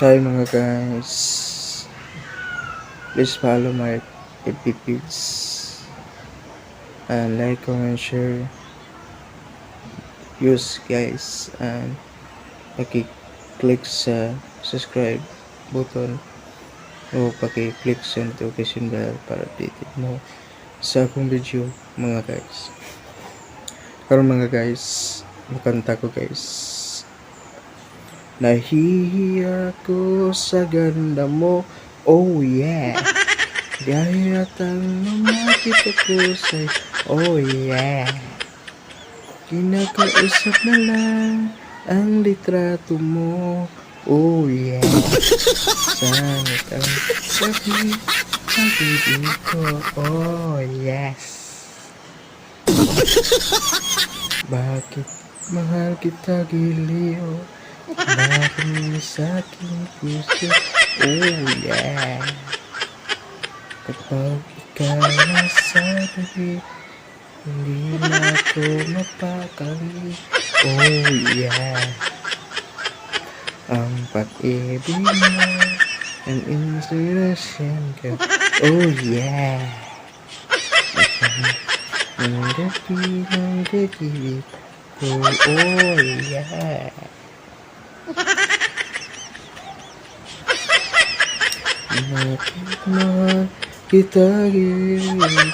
Hi mga guys, please follow my FB page and like, comment, share, use guys, and paki-click sa subscribe button o paki-click sa notification bell para updated mo sa akong video mga guys. Karon mga guys, makanta ko guys. Nahihiya ko sa ganda mo, oh yeah. Gaya tang lumapit ako sa'yo, oh yeah. Kinakausap na lang ang litrato mo, oh yeah. Sana kang sabi, pag-ibig ko, oh yes. Bakit mahal kita giliw? Bakit sa aking puso, oh yeah. Kapag ikaw nasa tabi, hindi na ako mapakali, oh yeah. Ang pag-ibig mo, ang inspirasyon ko, oh yeah. Ang gabi ng pag-ibig ko, oh yeah. Bakit mahal kita ginagawa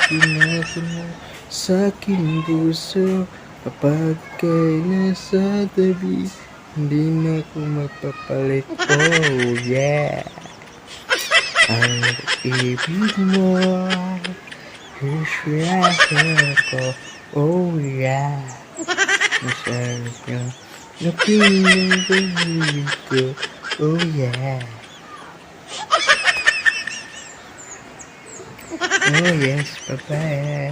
mo sa aking puso? Kapag ka'y nasa tabi, hindi na ako magpapalit, oh yeah. Ang ibig mo, inspirasyon ko, oh yeah. Masarap yung napili ng pag-ibig ko, oh yeah. Oh yes, bye-bye.